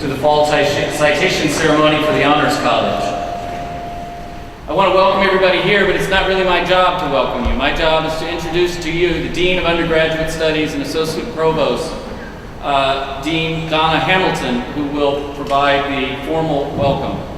to the Fall Citation Ceremony for the Honors College. I want to welcome everybody here, but it's not really my job to welcome you. My job is to introduce to you the Dean of Undergraduate Studies and Associate Provost, Dean Donna Hamilton, who will provide the formal welcome.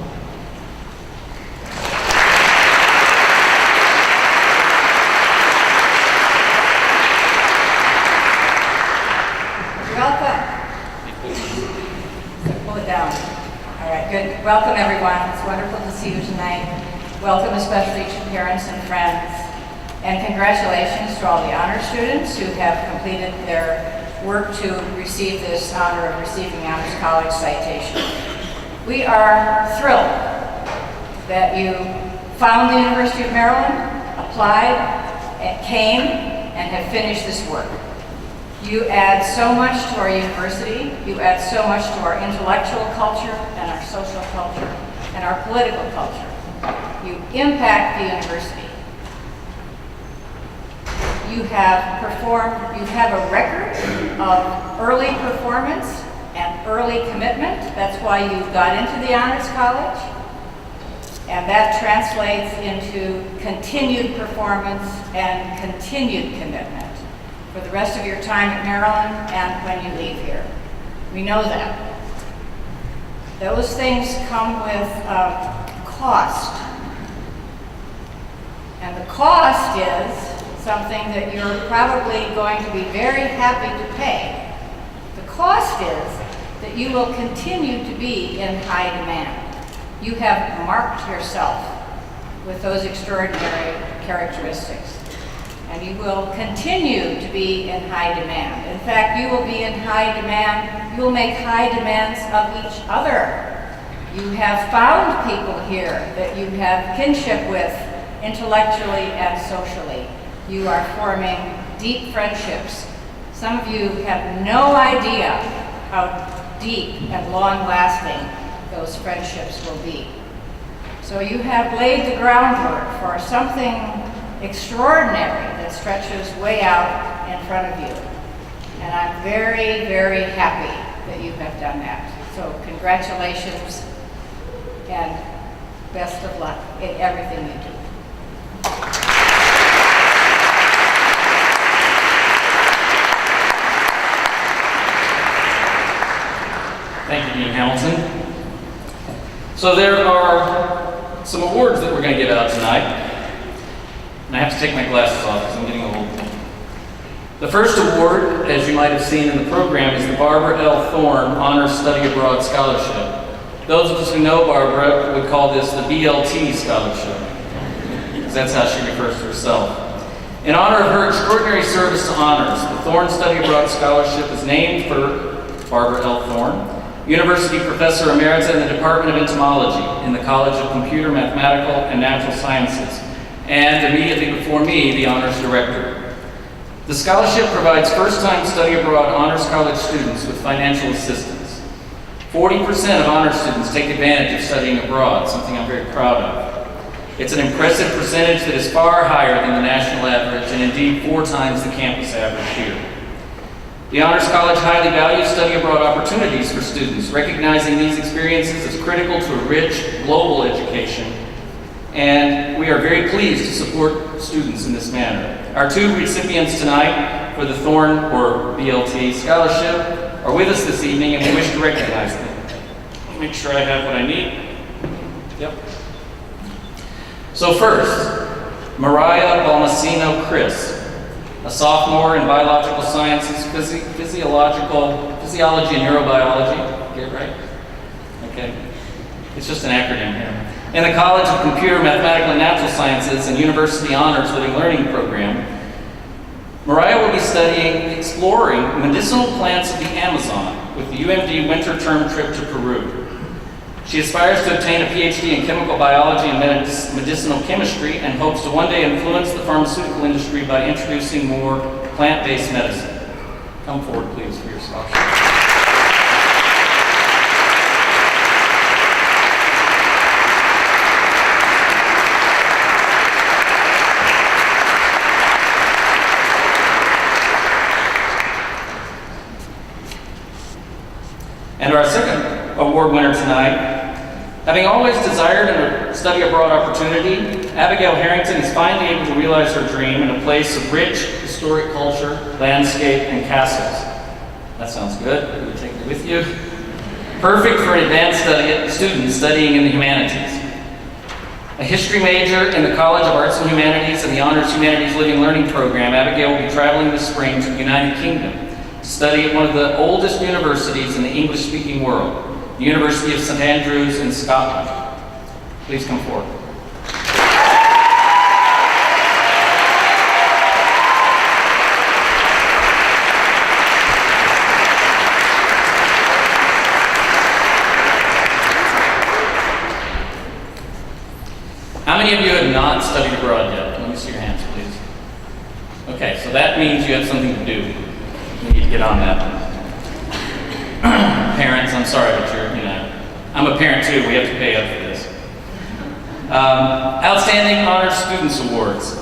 Good. Welcome, everyone. It's wonderful to see you tonight. Welcome especially to parents and friends. And congratulations to all the honor students who have completed their work to receive this honor of receiving the Honors College citation. We are thrilled that you found the University of Maryland, applied, and came, and have finished this work. You add so much to our university, you add so much to our intellectual culture and our social culture and our political culture. You impact the university. You have a record of early performance and early commitment. That's why you got into the Honors College. And that translates into continued performance and continued commitment for the rest of your time at Maryland and when you leave here. We know that. Those things come with cost. And the cost is something that you're probably going to be very happy to pay. The cost is that you will continue to be in high demand. You have marked yourself with those extraordinary characteristics. And you will continue to be in high demand. In fact, you will be in high demand. You will make high demands of each other. You have found people here that you have kinship with intellectually and socially. You are forming deep friendships. Some of you have no idea how deep and long-lasting those friendships will be. So you have laid the groundwork for something extraordinary that stretches way out in front of you. And I'm very, very happy that you have done that. So congratulations and best of luck in everything you do. Thank you, Dean Hamilton. So there are some awards that we're going to give out tonight. And I have to take my glasses off because I'm getting old. The first award, as you might have seen in the program, is the Barbara L. Thorne Honors Study Abroad Scholarship. Those of us who know Barbara would call this the BLT Scholarship, because that's how she refers to herself. In honor of her extraordinary service to honors, the Thorne Study Abroad Scholarship is named for Barbara L. Thorne, University Professor Emerita in the Department of Entomology in the College of Computer, Mathematical, and Natural Sciences, and immediately before me, the Honors Director. The scholarship provides first-time study abroad Honors College students with financial assistance. 40% of honors students take advantage of studying abroad, something I'm very proud of. It's an impressive percentage that is far higher than the national average and indeed 4 times the campus average here. The Honors College highly values study abroad opportunities for students, recognizing these experiences as critical to a rich global education. And we are very pleased to support students in this manner. Our 2 recipients tonight for the Thorne or BLT Scholarship are with us this evening, and we wish to recognize them. Let me make sure I have what I need. Yep. So first, Mariah Balmacino Chris, a sophomore in biological sciences, physiology and neurobiology. Get it right? Okay. It's just an acronym here. In the College of Computer, Mathematical, and Natural Sciences and University Honors Living Learning Program, Mariah will be exploring medicinal plants of the Amazon with the UMD winter term trip to Peru. She aspires to obtain a PhD in chemical biology and medicinal chemistry and hopes to one day influence the pharmaceutical industry by introducing more plant-based medicine. Come forward, please, for your scholarship. And our second award winner tonight. Having always desired a study abroad opportunity, Abigail Harrington is finally able to realize her dream in a place of rich historic culture, landscape, and castles. That sounds good. You would take it with you. Perfect for an advanced student studying in the humanities. A history major in the College of Arts and Humanities and the Honors Humanities Living Learning Program, Abigail will be traveling this spring to the United Kingdom to study at one of the oldest universities in the English-speaking world, the University of St Andrews in Scotland. Please come forward. How many of you have not studied abroad yet? Let me see your hands, please. Okay, so that means you have something to do. You need to get on that. Parents, I'm sorry, but I'm a parent too. We have to pay up for this. Outstanding Honors Students Awards.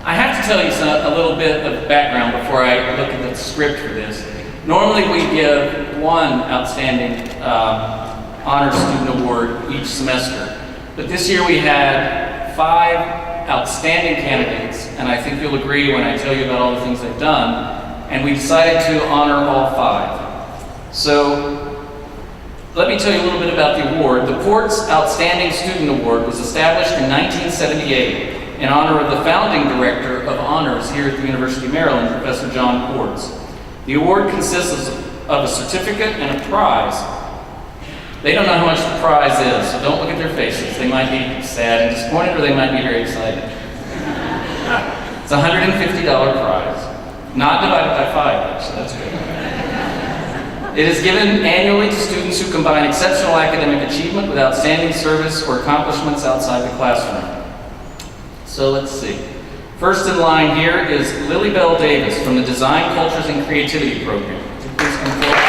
I have to tell you a little bit of background before I look at the script for this. Normally we give one Outstanding Honors Student Award each semester. But this year we had 5 outstanding candidates, and I think you'll agree when I tell you about all the things they've done, and we decided to honor all 5. So let me tell you a little bit about the award. The Ports Outstanding Student Award was established in 1978 in honor of the founding director of honors here at the University of Maryland, Professor John Ports. The award consists of a certificate and a prize. They don't know how much the prize is, so don't look at their faces. They might be sad and disappointed, or they might be very excited. It's a $150 prize, not divided by 5, so that's good. It is given annually to students who combine exceptional academic achievement with outstanding service or accomplishments outside the classroom. So let's see. First in line here is Lily Bell Davis from the Design, Cultures, and Creativity program. Would you please come forward?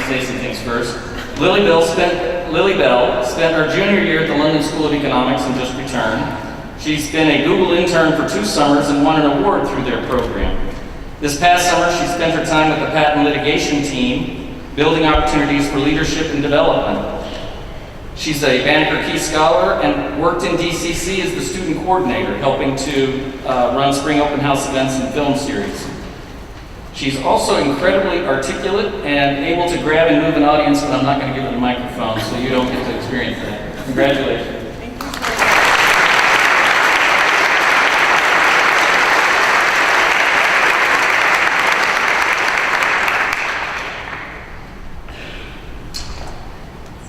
Say some things first. Lily Bell spent her junior year at the London School of Economics and just returned. She's been a Google intern for 2 summers and won an award through their program. This past summer, she spent her time with the patent litigation team, building opportunities for leadership and development. She's a Banneker Key Scholar and worked in DCC as the student coordinator, helping to run spring open house events and film series. She's also incredibly articulate and able to grab and move an audience, but I'm not going to give her the microphone, so you don't get to experience that. Congratulations.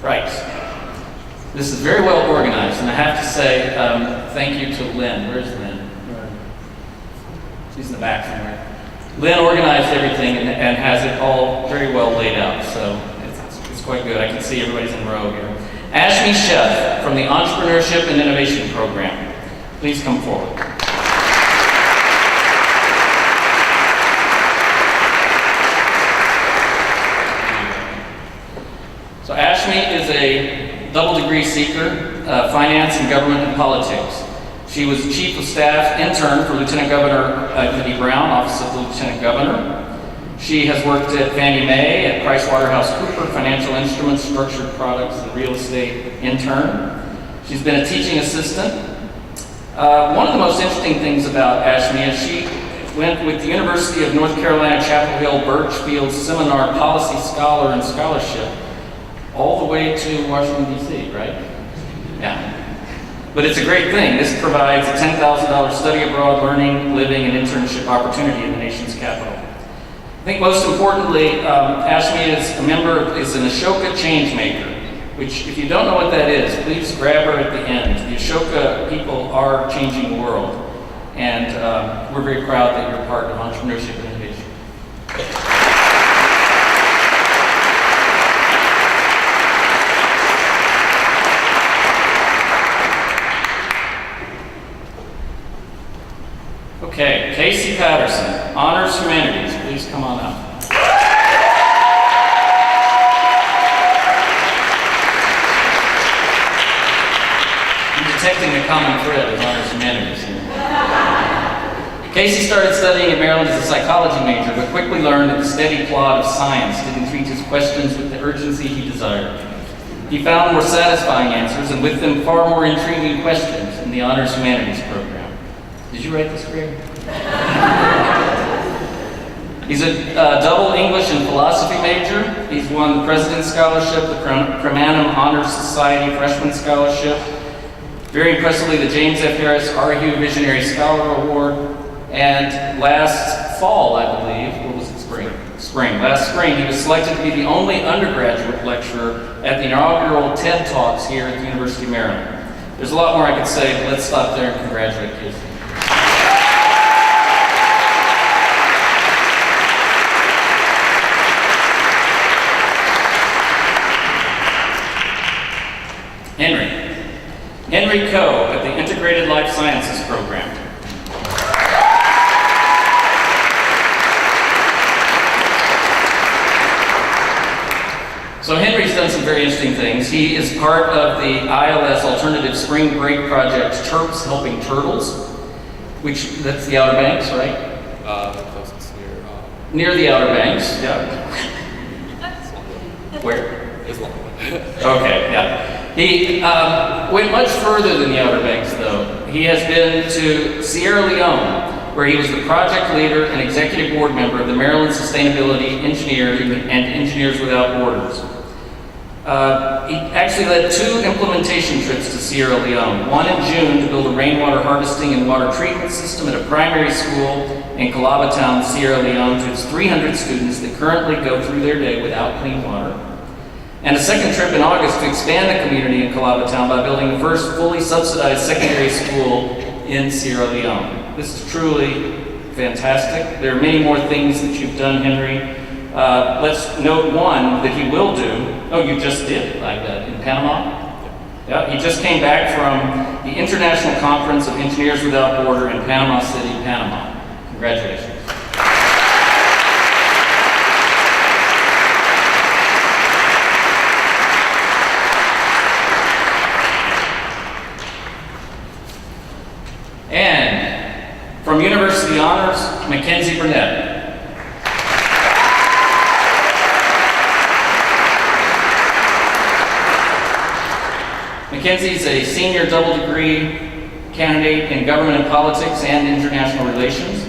Right. This is very well organized, and I have to say thank you to Lynn. Where's Lynn? She's in the back somewhere. Lynn organized everything and has it all very well laid out, so it's quite good. I can see everybody's in a row here. Ashmi Chef from the Entrepreneurship and Innovation Program. Please come forward. So Ashmi is a double degree seeker, finance and government and politics. She was Chief of Staff intern for Lieutenant Governor Anthony Brown, Office of the Lieutenant Governor. She has worked at Fannie Mae, at PricewaterhouseCoopers, Financial Instruments, Structured Products, and Real Estate intern. She's been a teaching assistant. One of the most interesting things about Ashmi is she went with the University of North Carolina, Chapel Hill Birchfield Seminar Policy Scholar and Scholarship all the way to Washington, D.C., right? Yeah. But it's a great thing. This provides a $10,000 study abroad, learning, living, and internship opportunity in the nation's capital. I think most importantly, Ashmi is an Ashoka Changemaker, which if you don't know what that is, please grab her at the end. The Ashoka people are changing the world, and we're very proud that you're part of entrepreneurship and innovation. Okay, Casey Patterson, Honors Humanities. Please come on up. I'm detecting a common thread as Honors Honors Humanities. Casey started studying at Maryland as a psychology major, but quickly learned that the steady plod of science didn't treat his questions with the urgency he desired. He found more satisfying answers, and with them far more intriguing questions in the Honors Humanities program. Did you write this, Greg? He's a double English and philosophy major. He's won the President's Scholarship, the Pramanam Honors Society Freshman Scholarship, very impressively the James F. Harris Arhu Visionary Scholar Award, and last fall, I believe, what was it, last spring, he was selected to be the only undergraduate lecturer at the inaugural TED Talks here at the University of Maryland. There's a lot more I could say, but let's stop there and congratulate Casey. Henry Coe at the Integrated Life Sciences program. So Henry's done some very interesting things. He is part of the ILS Alternative Spring Break Project, Chirps Helping Turtles, that's the Outer Banks, right? It's near the Outer Banks, yeah. Where? Islam. Okay, yeah. He went much further than the Outer Banks, though. He has been to Sierra Leone, where he was the project leader and executive board member of the Maryland Sustainability Engineering and Engineers Without Borders. He actually led 2 implementation trips to Sierra Leone, one in June to build a rainwater harvesting and water treatment system at a primary school in Calaba Town, Sierra Leone, to its 300 students that currently go through their day without clean water. And a second trip in August to expand the community in Calaba Town by building the first fully subsidized secondary school in Sierra Leone. This is truly fantastic. There are many more things that you've done, Henry. Let's note one that he will do. Oh, you just did, I bet, in Panama? Yeah, he just came back from the International Conference of Engineers Without Border in Panama City, Panama. Congratulations. And from University Honors, Mackenzie Burnett. Mackenzie is a senior double degree candidate in government and politics and international relations.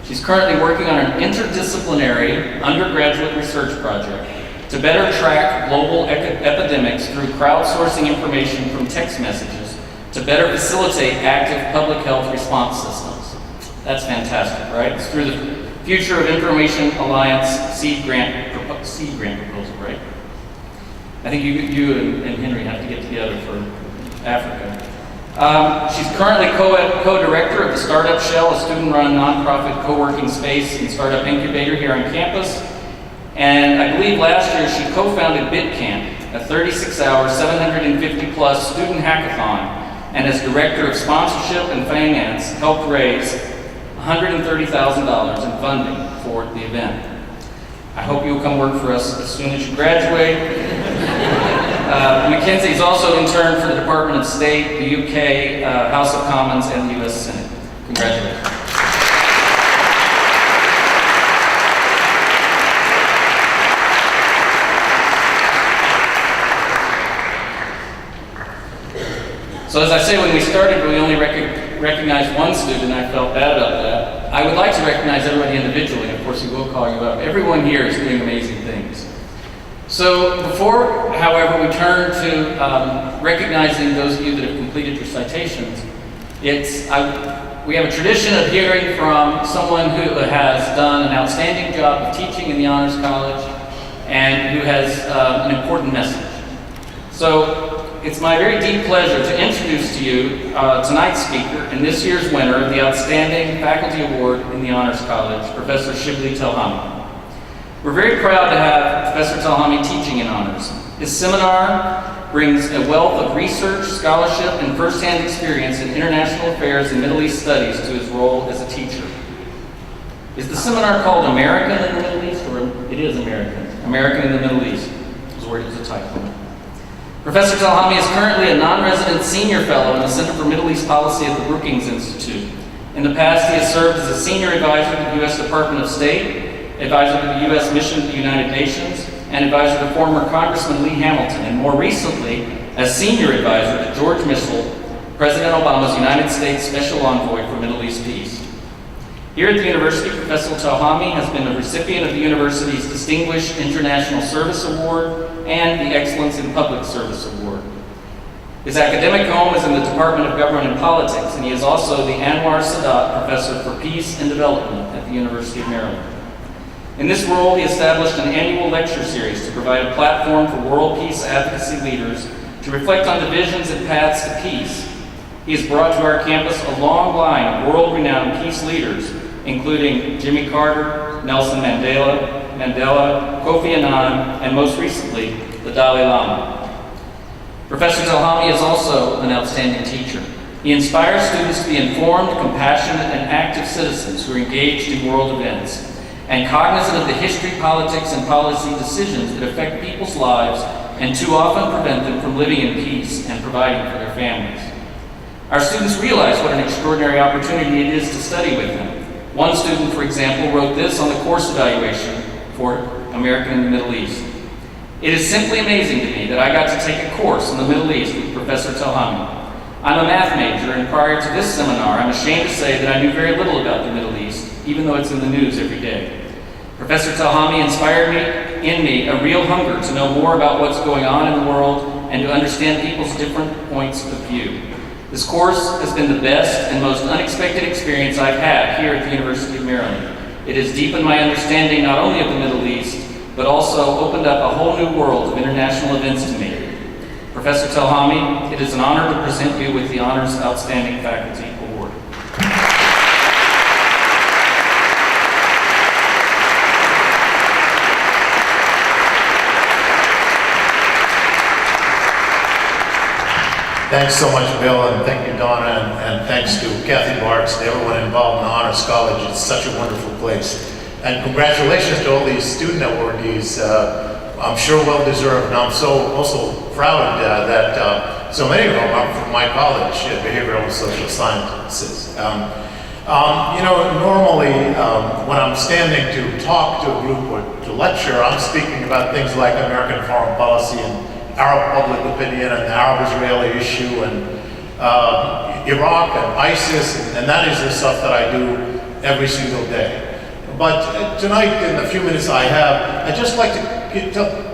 She's currently working on an interdisciplinary undergraduate research project to better track global epidemics through crowdsourcing information from text messages to better facilitate active public health response systems. That's fantastic, right? It's through the Future of Information Alliance seed grant proposal, right? I think you and Henry have to get together for Africa. She's currently co-director of the Startup Shell, a student-run nonprofit co-working space and startup incubator here on campus. And I believe last year she co-founded BitCamp, a 36-hour, 750-plus student hackathon, and as director of sponsorship and finance, helped raise $130,000 in funding for the event. I hope you'll come work for us as soon as you graduate. Mackenzie's also interned for the Department of State, the UK, House of Commons, and the US Senate. Congratulations. So as I say, when we started, we only recognized one student. I felt bad about that. I would like to recognize everybody individually. Of course, we will call you up. Everyone here is doing amazing things. So before, however, we turn to recognizing those of you that have completed your citations, we have a tradition of hearing from someone who has done an outstanding job of teaching in the Honors College and who has an important message. So it's my very deep pleasure to introduce to you tonight's speaker and this year's winner of the Outstanding Faculty Award in the Honors College, Professor Shibli Telhami. We're very proud to have Professor Telhami teaching in honors. His seminar brings a wealth of research, scholarship, and firsthand experience in international affairs and Middle East studies to his role as a teacher. Is the seminar called American in the Middle East, or it is American? American in the Middle East is where it is a typo. Professor Telhami is currently a non-resident senior fellow in the Center for Middle East Policy at the Brookings Institute. In the past, he has served as a senior advisor to the U.S. Department of State, advisor to the U.S. Mission to the United Nations, and advisor to former Congressman Lee Hamilton, and more recently, as senior advisor to George Mitchell, President Obama's United States Special Envoy for Middle East Peace. Here at the university, Professor Telhami has been a recipient of the university's Distinguished International Service Award and the Excellence in Public Service Award. His academic home is in the Department of Government and Politics, and he is also the Anwar Sadat Professor for Peace and Development at the University of Maryland. In this role, he established an annual lecture series to provide a platform for world peace advocacy leaders to reflect on the visions and paths to peace. He has brought to our campus a long line of world-renowned peace leaders, including Jimmy Carter, Nelson Mandela, Kofi Annan, and most recently, the Dalai Lama. Professor Telhami is also an outstanding teacher. He inspires students to be informed, compassionate, and active citizens who are engaged in world events and cognizant of the history, politics, and policy decisions that affect people's lives and too often prevent them from living in peace and providing for their families. Our students realize what an extraordinary opportunity it is to study with him. One student, for example, wrote this on the course evaluation for American in the Middle East. It is simply amazing to me that I got to take a course in the Middle East with Professor Telhami. I'm a math major, and prior to this seminar, I'm ashamed to say that I knew very little about the Middle East, even though it's in the news every day. Professor Telhami inspired in me a real hunger to know more about what's going on in the world and to understand people's different points of view. This course has been the best and most unexpected experience I've had here at the University of Maryland. It has deepened my understanding not only of the Middle East, but also opened up a whole new world of international events to me. Professor Telhami, it is an honor to present you with the Honors Outstanding Faculty Award. Thanks so much, Bill, and thank you, Donna, and thanks to Kathy Bartz and everyone involved in the Honors College. It's such a wonderful place. And congratulations to all these student awardees. I'm sure well-deserved, and I'm so also proud that so many of them are from my college, Behavioral and Social Sciences. Normally when I'm standing to talk to a group or to lecture, I'm speaking about things like American foreign policy and Arab public opinion and the Arab-Israeli issue and Iraq and ISIS, and that is the stuff that I do every single day. But tonight, in the few minutes I have, I'd just like to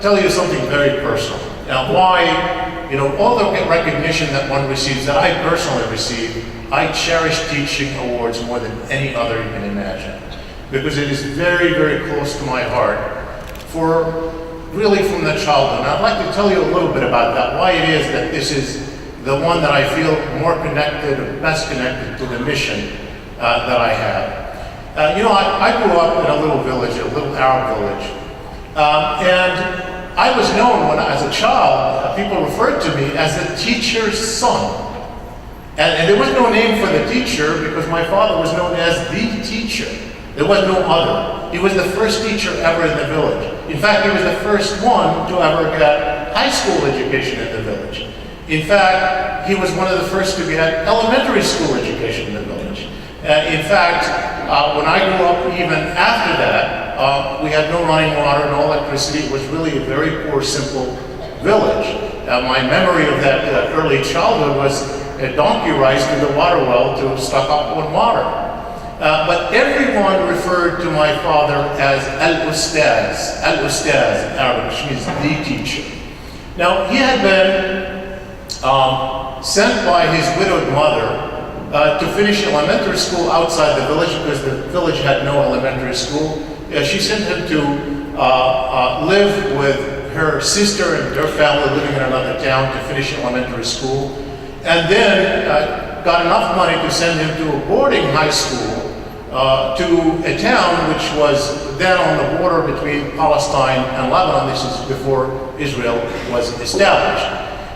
tell you something very personal. Now, why, all the recognition that one receives, that I personally receive, I cherish teaching awards more than any other you can imagine. Because it is very, very close to my heart really from the childhood. And I'd like to tell you a little bit about that, why it is that this is the one that I feel more connected, or best connected to the mission that I have. I grew up in a little village, a little Arab village. And I was known as a child, people referred to me as the teacher's son. And there was no name for the teacher because my father was known as the teacher. There was no other. He was the first teacher ever in the village. In fact, he was the first one to ever get high school education in the village. In fact, he was one of the first to get elementary school education in the village. In fact, when I grew up, even after that, we had no running water, no electricity. It was really a very poor, simple village. My memory of that early childhood was a donkey rides to the water well to stock up on water. But everyone referred to my father as Al-Ustaz in Arabic, which means the teacher. Now, he had been sent by his widowed mother to finish elementary school outside the village because the village had no elementary school. She sent him to live with her sister and their family living in another town to finish elementary school. And then got enough money to send him to a boarding high school to a town which was then on the border between Palestine and Lebanon. This is before Israel was established.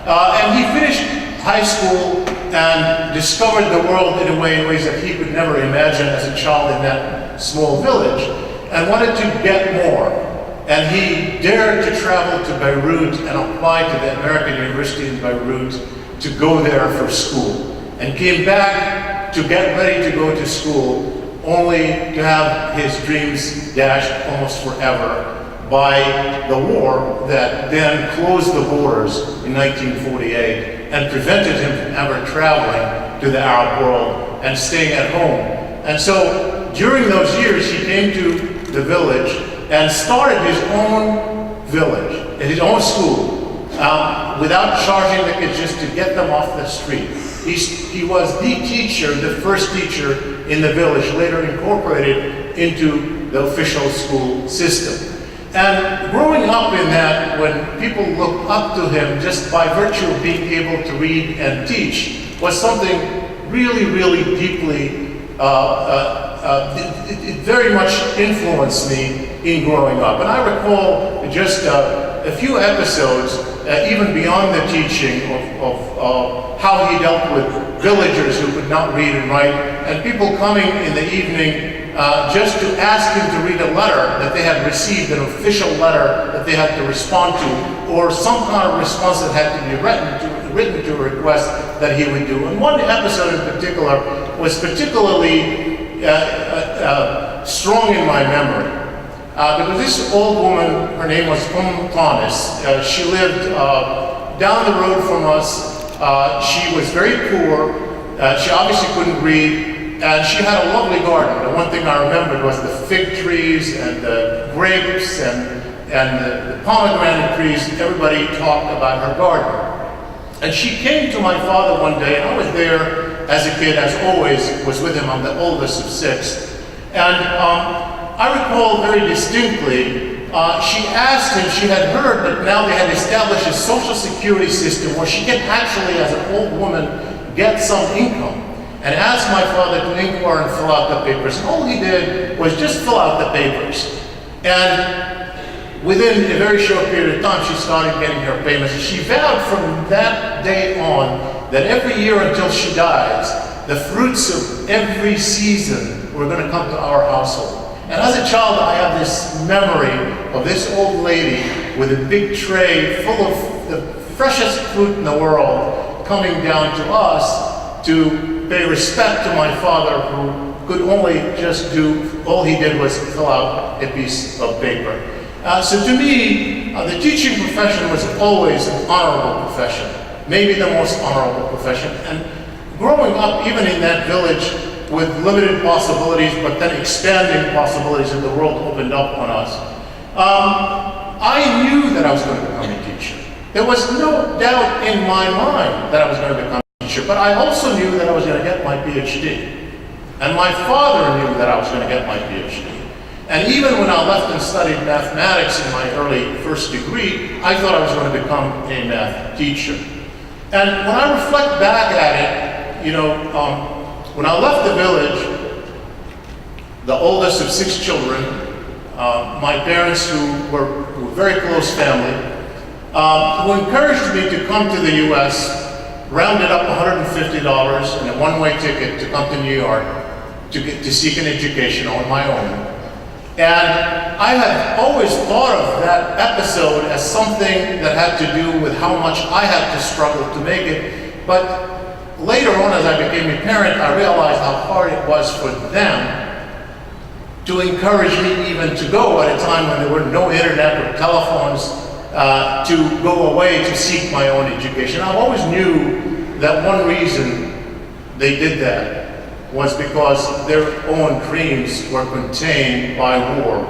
And he finished high school and discovered the world in ways that he could never imagine as a child in that small village, and wanted to get more. and he dared to travel to Beirut and apply to the American University in Beirut to go there for school, and came back to get ready to go to school, only to have his dreams dashed almost forever by the war that then closed the borders in 1948 and prevented him from ever traveling to the Arab world and staying at home. And so during those years, he came to the village and started his own village, his own school, without charging the kids, just to get them off the street. He was the teacher, the first teacher in the village, later incorporated into the official school system. And growing up in that, when people looked up to him just by virtue of being able to read and teach, was something really, really deeply, it very much influenced me in growing up. And I recall just a few episodes, even beyond the teaching, of how he dealt with villagers who could not read and write, and people coming in the evening just to ask him to read a letter that they had received, an official letter that they had to respond to, or some kind of response that had to be written to a request that he would do. And one episode in particular was particularly strong in my memory. Because this old woman, her name was Thomas, she lived down the road from us. She was very poor. She obviously couldn't read. And she had a lovely garden. The one thing I remembered was the fig trees and the grapes and the pomegranate trees. Everybody talked about her garden. And she came to my father one day, and I was there as a kid, as always, was with him. I'm the oldest of 6. And I recall very distinctly, she asked him, she had heard that now they had established a social security system where she could actually, as an old woman, get some income. And asked my father to inquire and fill out the papers. And all he did was just fill out the papers. And within a very short period of time, she started getting her payments. She vowed from that day on that every year until she dies, the fruits of every season were going to come to our household. And as a child, I have this memory of this old lady with a big tray full of the freshest fruit in the world coming down to us to pay respect to my father, who could only just do, all he did was fill out a piece of paper. So to me, the teaching profession was always an honorable profession, maybe the most honorable profession. And growing up, even in that village, with limited possibilities, but then expanding possibilities as the world opened up on us, I knew that I was going to become a teacher. There was no doubt in my mind that I was going to become but I also knew that I was going to get my PhD. And my father knew that I was going to get my PhD. And even when I left and studied mathematics in my early first degree, I thought I was going to become a math teacher. And when I reflect back at it, when I left the village, the oldest of 6 children, my parents, who were a very close family, who encouraged me to come to the U.S., rounded up $150 and a one-way ticket to come to New York to seek an education on my own. And I had always thought of that episode as something that had to do with how much I had to struggle to make it. But later on, as I became a parent, I realized how hard it was for them to encourage me even to go at a time when there were no internet or telephones, to go away to seek my own education. I always knew that one reason they did that was because their own dreams were contained by war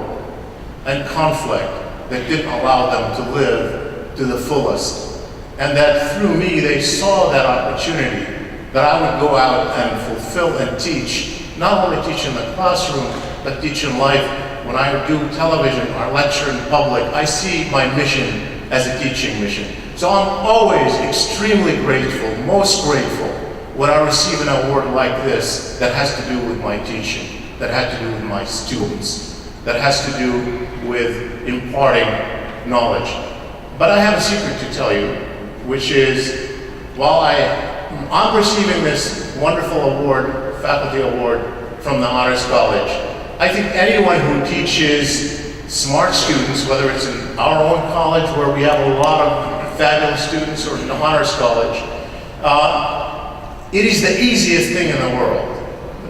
and conflict that didn't allow them to live to the fullest. And that through me, they saw that opportunity that I would go out and fulfill and teach, not only teach in the classroom, but teach in life. When I do television or lecture in public, I see my mission as a teaching mission. So I'm always extremely grateful, most grateful, when I receive an award like this that has to do with my teaching, that had to do with my students, that has to do with imparting knowledge. But I have a secret to tell you, which is, while I'm receiving this wonderful award, faculty award from the Honors College, I think anyone who teaches smart students, whether it's in our own college where we have a lot of fabulous students or in the honors college, it is the easiest thing in the world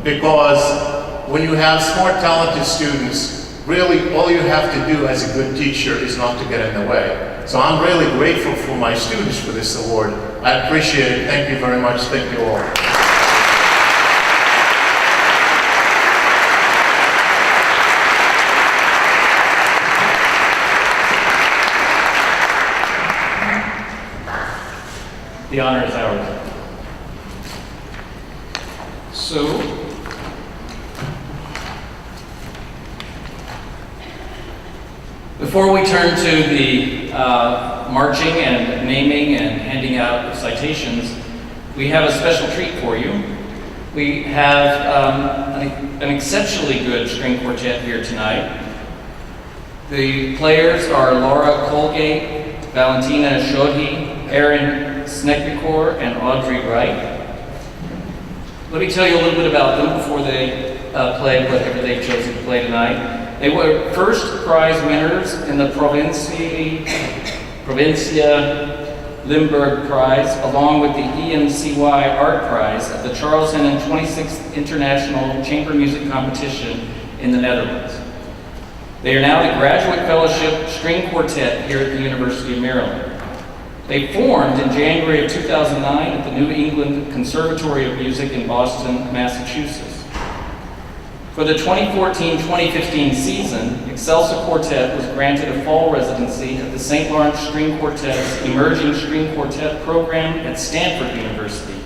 because when you have smart, talented students, really all you have to do as a good teacher is not to get in the way. So I'm really grateful for my students for this award. I appreciate it. Thank you very much. Thank you all. The honor is ours. So, before we turn to the marching and naming and handing out of citations, we have a special treat for you. We have an exceptionally good string quartet here tonight. The players are Laura Colgate, Valentina Shodhi, Erin Sneknikor, and Audrey Wright. Let me tell you a little bit about them before they play whatever they've chosen to play tonight. They were first prize winners in the Provincia Limburg Prize, along with the EMCY Art Prize at the Charles Hennen 26th International Chamber Music Competition in the Netherlands. They are now the Graduate Fellowship String Quartet here at the University of Maryland. They formed in January of 2009 at the New England Conservatory of Music in Boston, Massachusetts. For the 2014-2015 season, Excelsa Quartet was granted a fall residency at the St. Lawrence String Quartet's Emerging String Quartet program at Stanford University,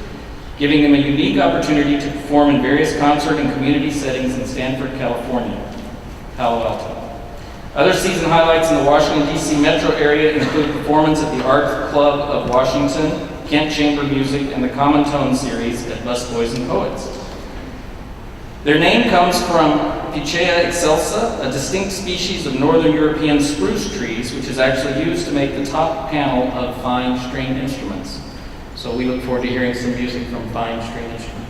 giving them a unique opportunity to perform in various concert and community settings in Stanford, California, Palo Alto. Other season highlights in the Washington, D.C. metro area include performance at the Art Club of Washington, Kent Chamber Music, and the Common Tone series at Busboys and Poets. Their name comes from Picea excelsa, a distinct species of northern European spruce trees, which is actually used to make the top panel of fine string instruments. So we look forward to hearing some music from fine string instruments.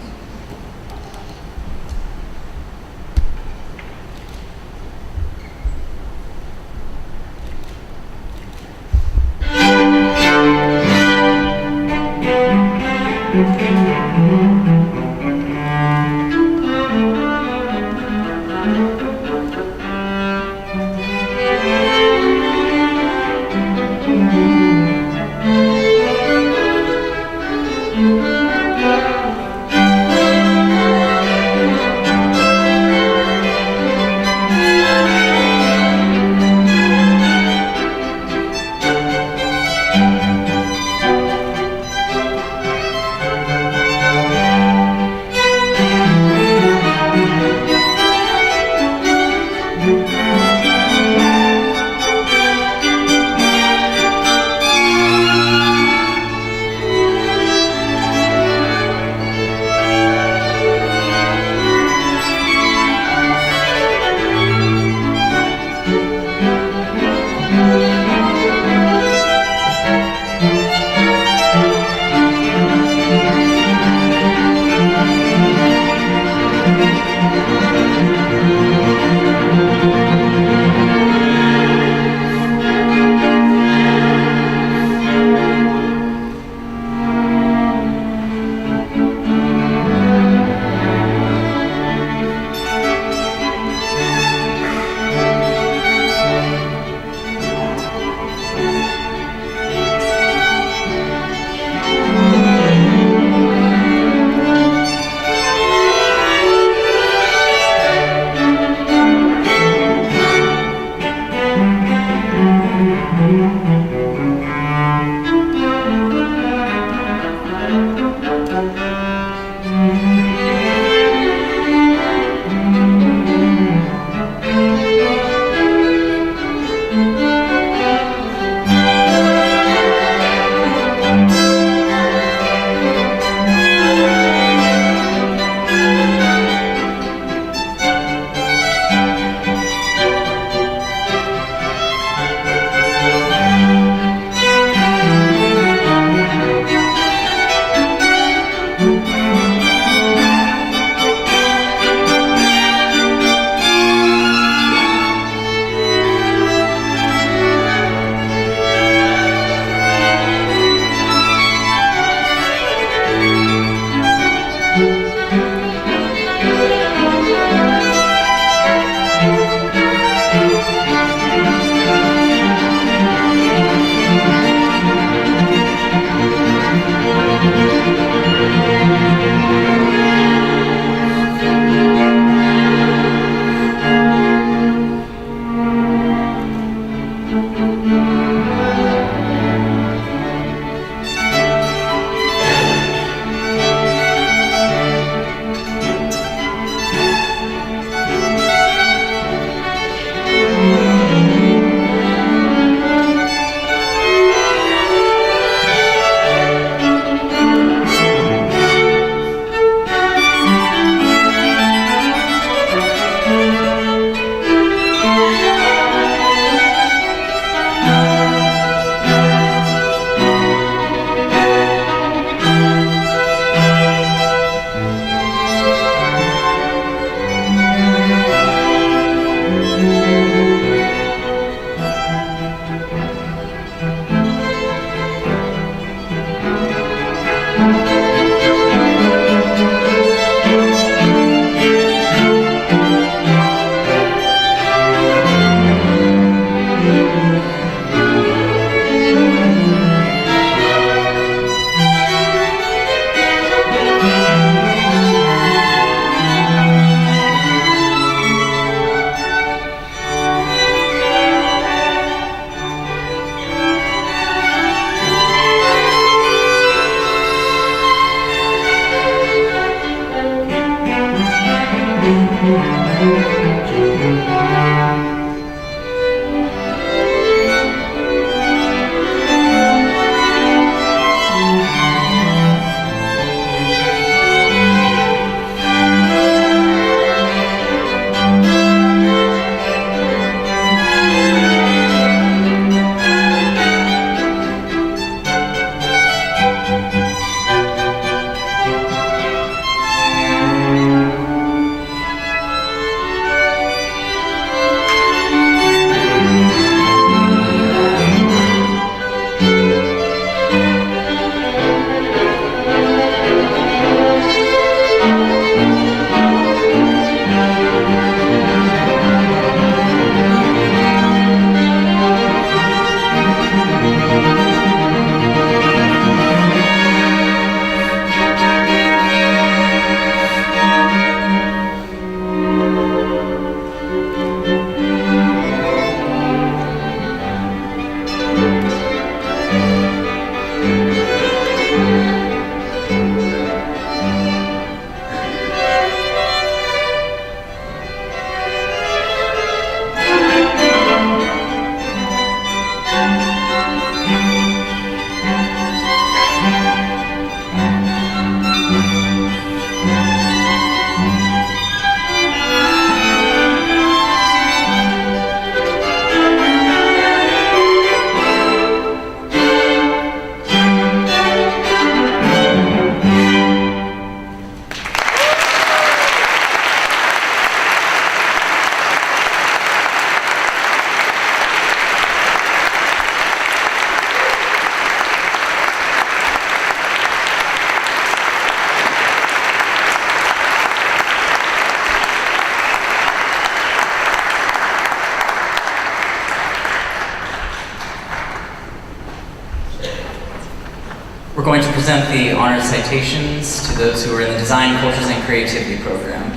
We're going to present the honored citations to those who are in the Design, Cultures, and Creativity program.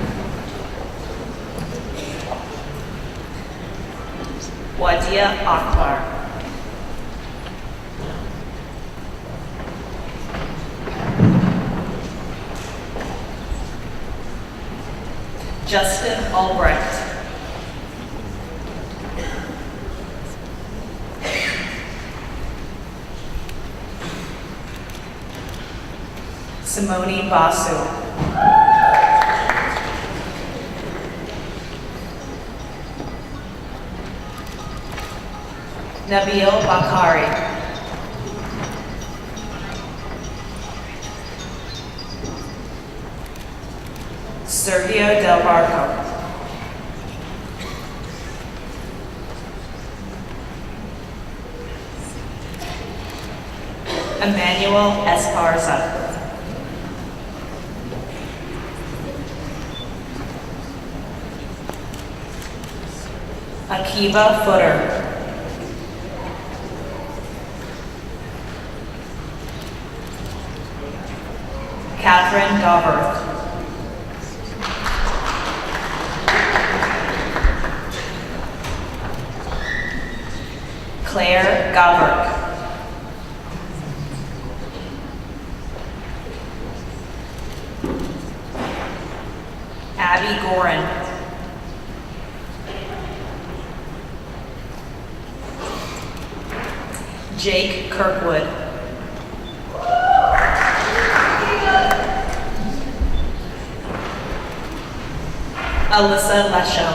Wadia Akbar. Justin Albrecht. Simone Basu. Nabil Bakari. Sergio Del Barco. Emmanuel Esparza. Akiva Footer. Catherine Gauberth. Claire Gauberk. Abby Gorin. Jake Kirkwood. Alyssa Lesho.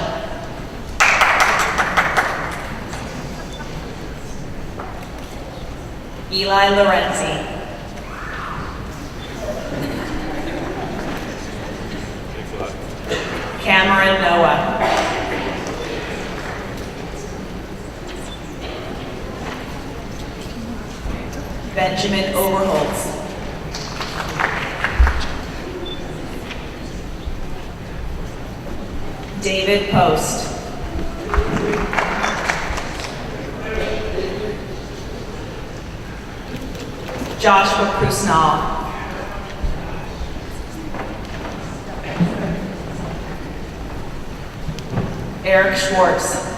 Eli Lorenzi. Cameron Noah. Benjamin Overholtz. David Post. Joshua Krusnall. Eric Schwartz.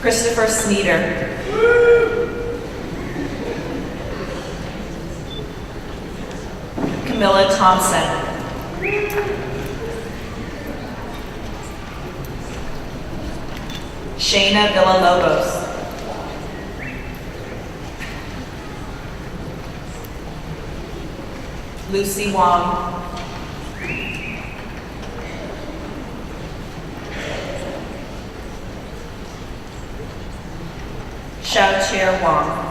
Christopher Sneeder. Camilla Thompson. Shayna Villalobos. Lucy Wong. Xiaoqie Wang.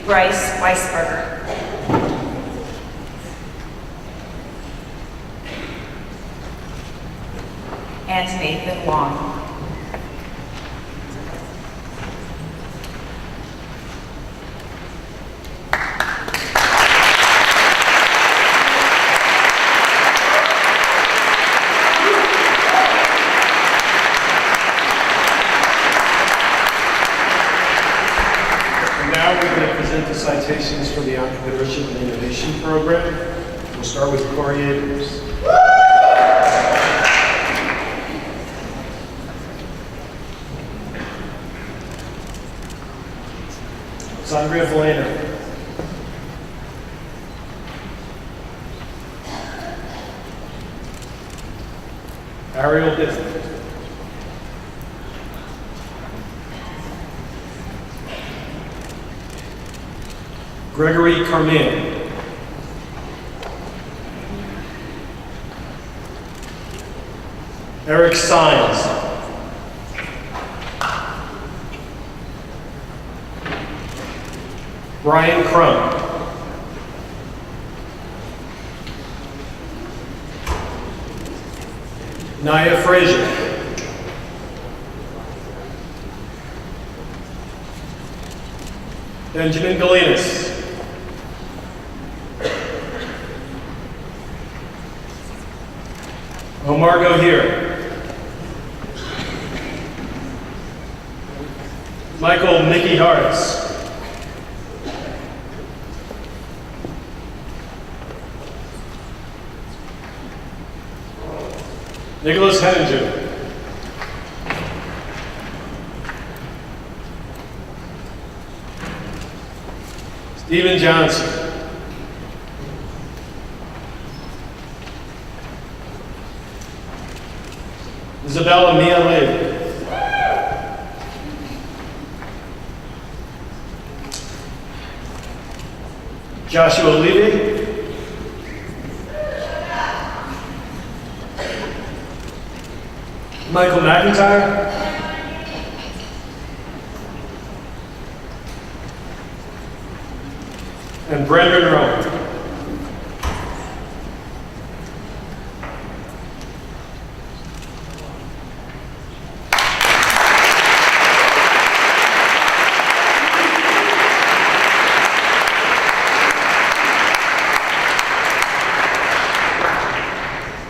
Bryce Weisberger. And Nathan Wong. Now we're going to present the citations for the Entrepreneurship and Innovation Program. We'll start with Corey Abrams. Sandra Valena. Ariel Biffin. Gregory Carmine. Eric Sines. Brian Crum. Naya Frazier. Benjamin Galinas. Omar Gohir. Michael Mickey Hartz. Nicholas Henninger. Stephen Johnson. Isabella Mia Lee. Joshua Levy. Michael McIntyre. And Brendan Rowan.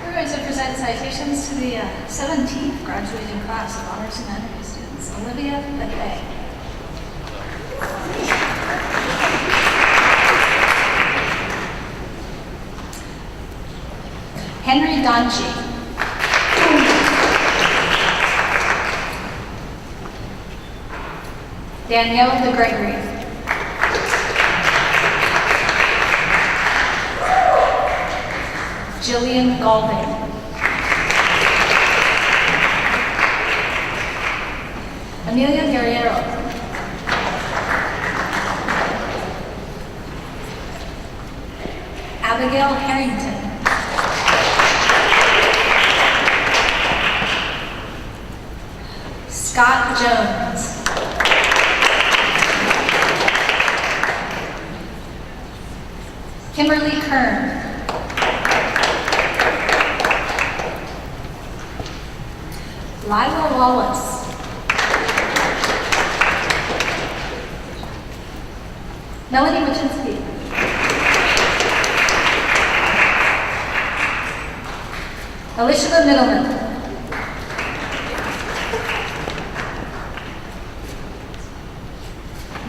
We're going to present citations to the 17th graduating class of Honors Humanities students, Olivia Buffet. Henry Donchi. Danielle de Gregory. Jillian Galding. Amelia Guerrero. Abigail Harrington. Scott Jones. Kimberly Kern. Lila Wallace. Melanie Machinsky. Elishaba Middleman.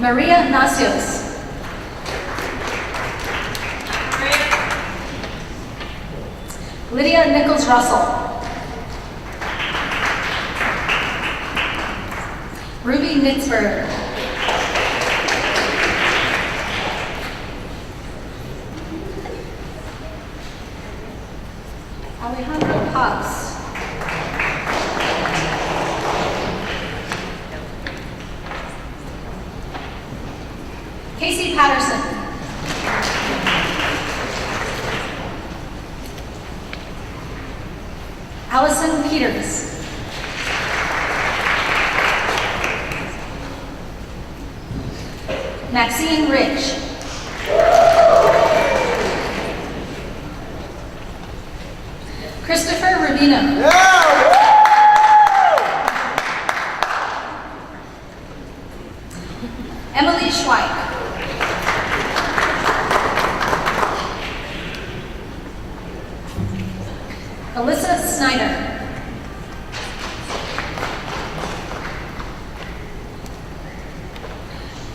Maria Nasios. Lydia Nichols Russell. Ruby Nitzberg. Casey Patterson. Allison Peters. Maxine Rich. Christopher Rubino. Emily Schweik. Alyssa Snyder.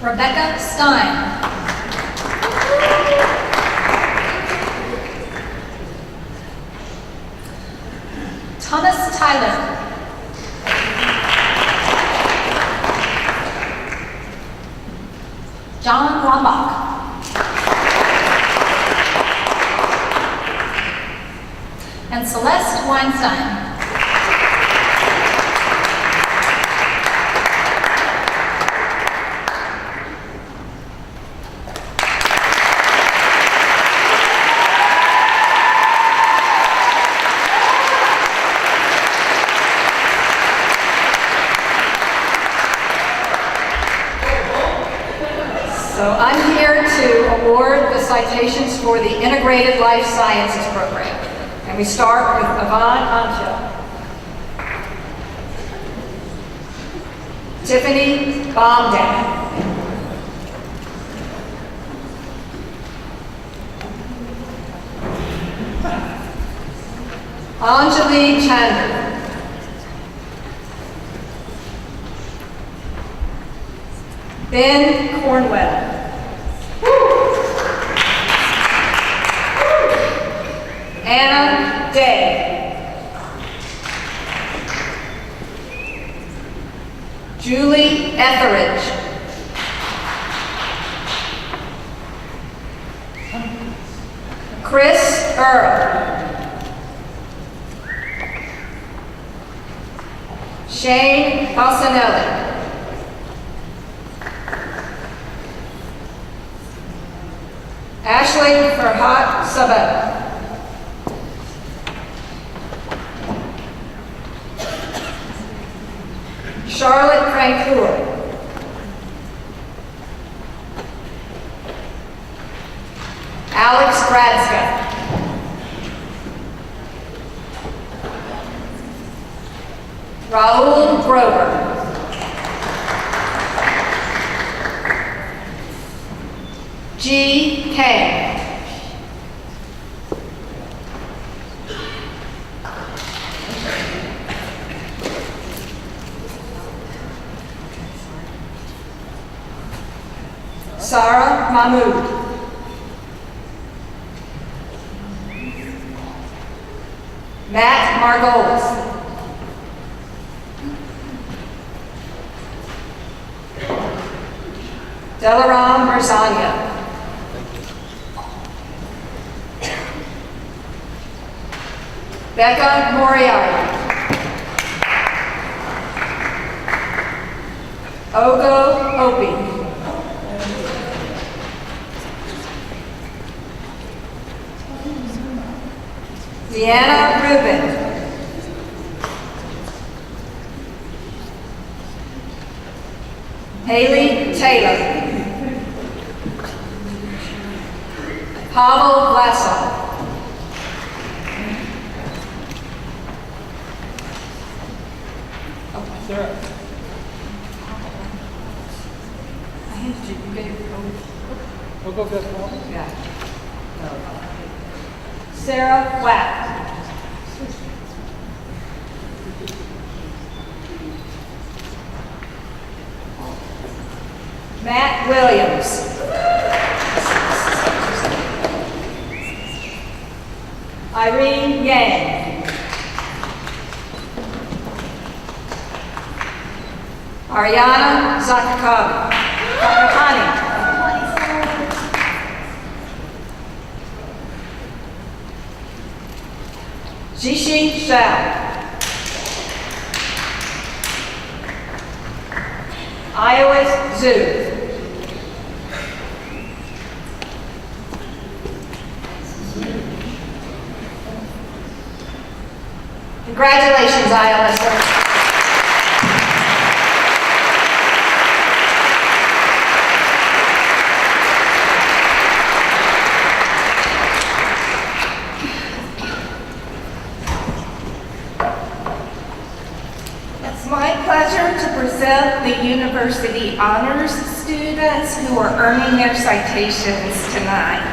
Rebecca Stein. Thomas Tyler. John Lombach. And Celeste Weinstein. So I'm here to award the citations for the Integrated Life Sciences Program. And we start with Yvonne Ancha. Tiffany Baumdan. Anjali Chandler. Ben Cornwell. Anna Day. Julie Etheridge. Chris Earl. Shane Balsanelli. Ashley Farhat Sabat. Charlotte Francoeur. Alex Bradska. Raul Grover. G. Kang. Sarah Mahmood. Matt Margolis. Delaram Merzania. Becca Moriarty. Ogo Opie. Deanna Rubin. Haley Taylor. Pavel Vlasov. Sarah. I handed you, you gave We'll go for this. Yeah. Sarah Watt. Matt Williams. Irene Yang. Ariana Zakakani. Jishi Shao. Iowa Zhu. Congratulations, Iowa. It's my pleasure to present the University Honors students who are earning their citations tonight.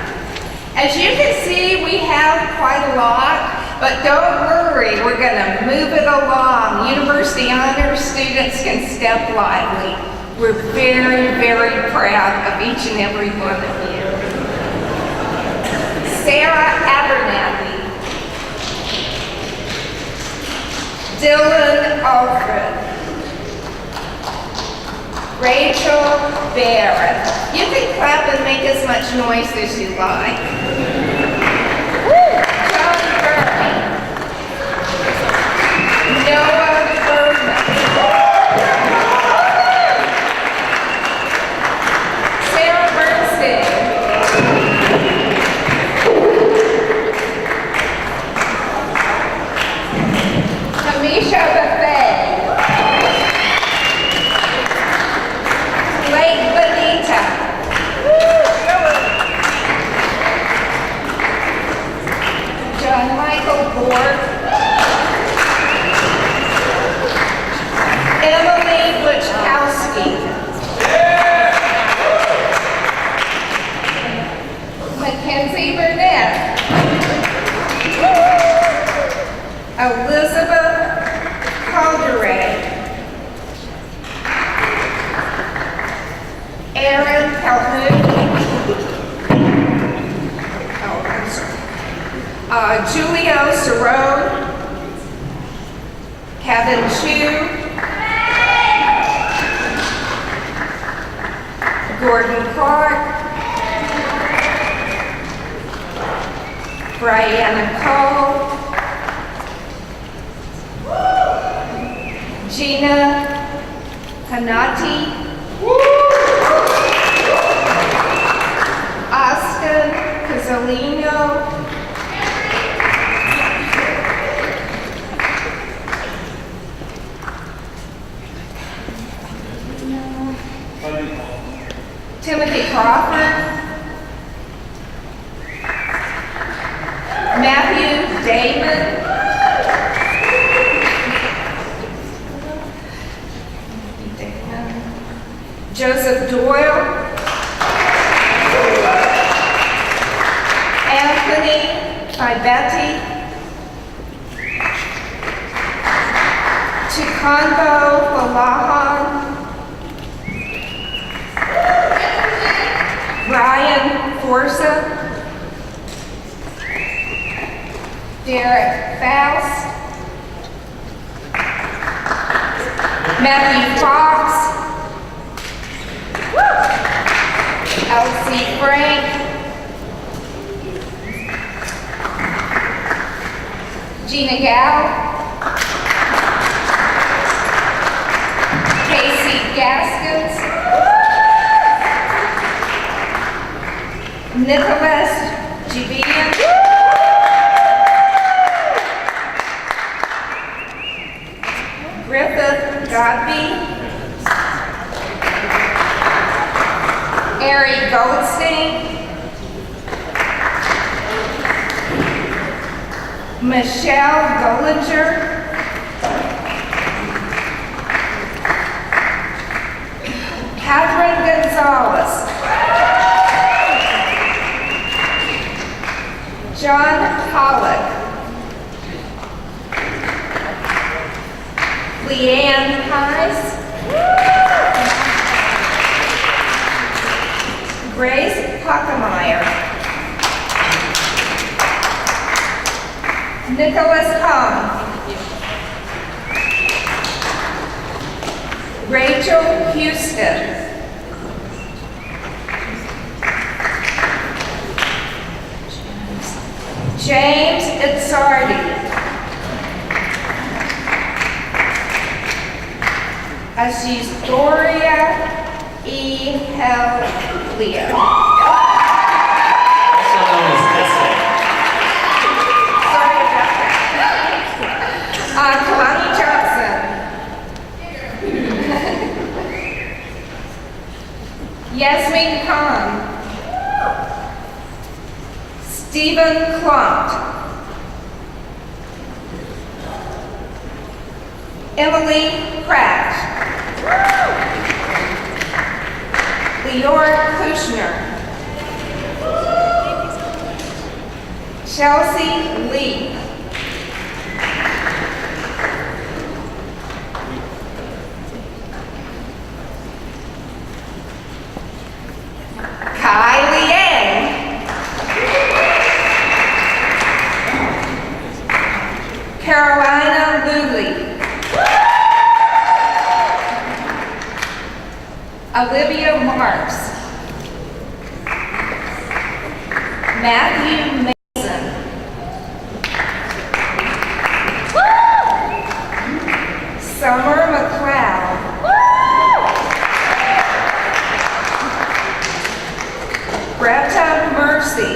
As you can see, we have quite a lot, but don't worry, we're going to move it along. University Honors students can step lively. We're very, very proud of each and every one of you. Sarah Abernathy, Dylan Alfred, Rachel Barrett. You can clap and make as much noise as you like. John Burke, Noah Bergman, Sarah Bernstein, Hamisha Buffet, Blake Benita, John Michael Borg, Emily Butchkowski, Mackenzie Burnett, Elizabeth Calderay, Aaron Calhoun, Julio Cerrone, Kevin Chu, Gordon Clark, Brianna Cole, Gina Kanati, Austin Casalino, Timothy Crawford, Matthew Damon, Joseph Doyle, Anthony Fibetti, Chikango Falahan, Brian Forsyth, Derek Faust, Matthew Fox, Elsie Frank, Gina Gow, Casey Gaskins, Nicholas Jibian, Griffith Godby, Ari Goldstein, Michelle Gollinger, Catherine Gonzalez, John Pollock, Leanne Heiss, Grace Pockemeyer, Nicholas Hung, Rachel Houston, James Itzardi, Asistoria E. Helia. Also known as Essay. Sorry about that. Yasmin Khan. Stephen Klont. Emily Pratt. Leora Kushner. Chelsea Lee. Kai Liang. Carolina Luley. Olivia Marks. Matthew Mason. Summer McLeod. Greta Mercy.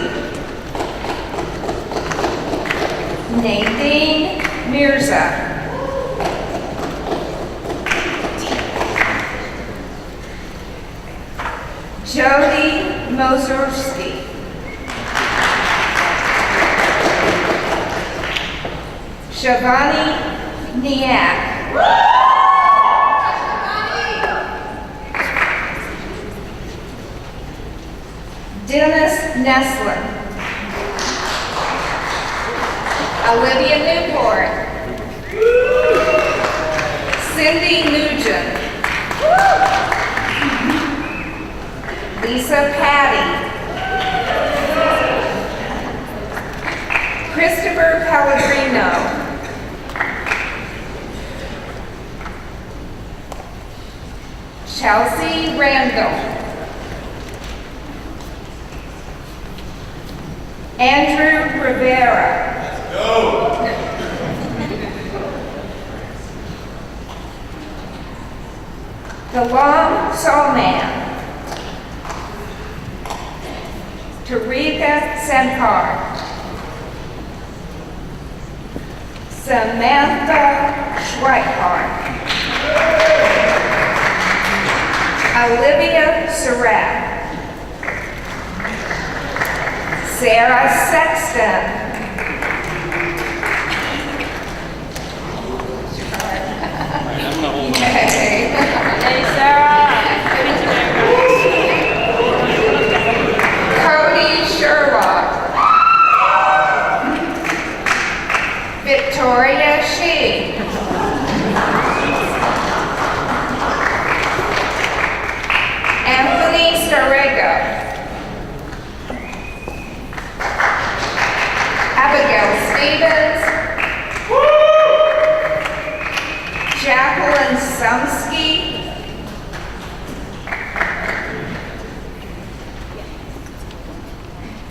Nadine Mirza. Jody Mozorski. Shivani Niak. Dennis Nessler. Olivia Newport. Cindy Nugent. Lisa Patty. Christopher Pellegrino. Chelsea Randall. Andrew Rivera. Galam Salman. Tarika Sankar. Samantha Schweikart. Olivia Surratt. Sarah Sexton. I'm gonna hold on. Hey. Hey, Sarah. Cody Sherlock. Victoria Shee. Anthony Starrego. Abigail Stevens. Jacqueline Sumsky.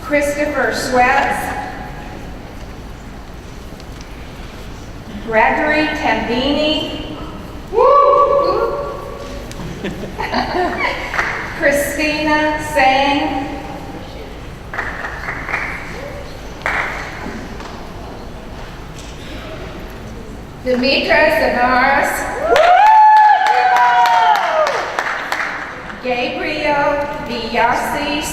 Christopher Sweats. Gregory Tambini. Christina Sang. Demetra Zanaris. Gabriel Villasis.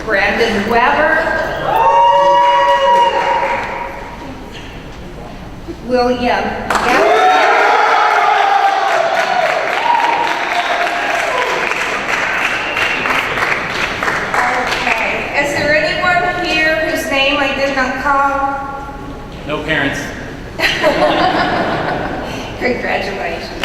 Brandon Weber. William Okay. Is there anyone here whose name I did not call? No parents. Congratulations.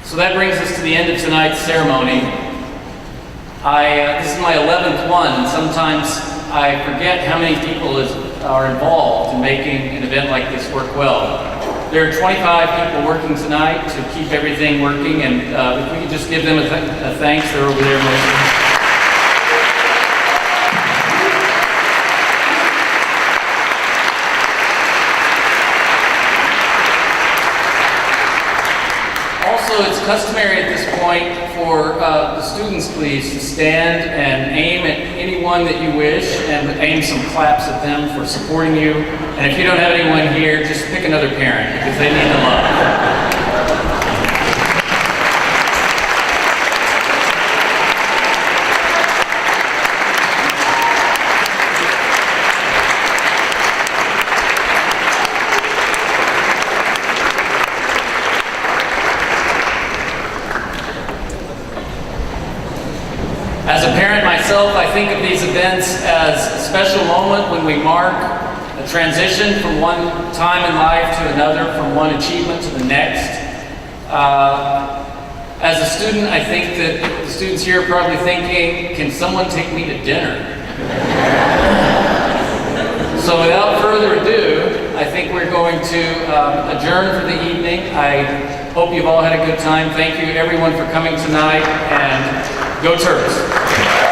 So that brings us to the end of tonight's ceremony. This is my 11th one, and sometimes I forget how many people are involved in making an event like this work well. There are 25 people working tonight to keep everything working, and if we could just give them a thanks, they're over there mostly. Also, it's it's customary at this point for the students, please, to stand and aim at anyone that you wish and aim some claps at them for supporting you. And if you don't have anyone here, just pick another parent because they need the love. As a parent myself, I think of these events as a special moment when we mark a transition from one time in life to another, from one achievement to the next. As a student, I think that the students here are probably thinking, can someone take me to dinner? So without further ado, I think we're going to adjourn for the evening. I hope you've all had a good time. Thank you everyone for coming tonight, and go Terps.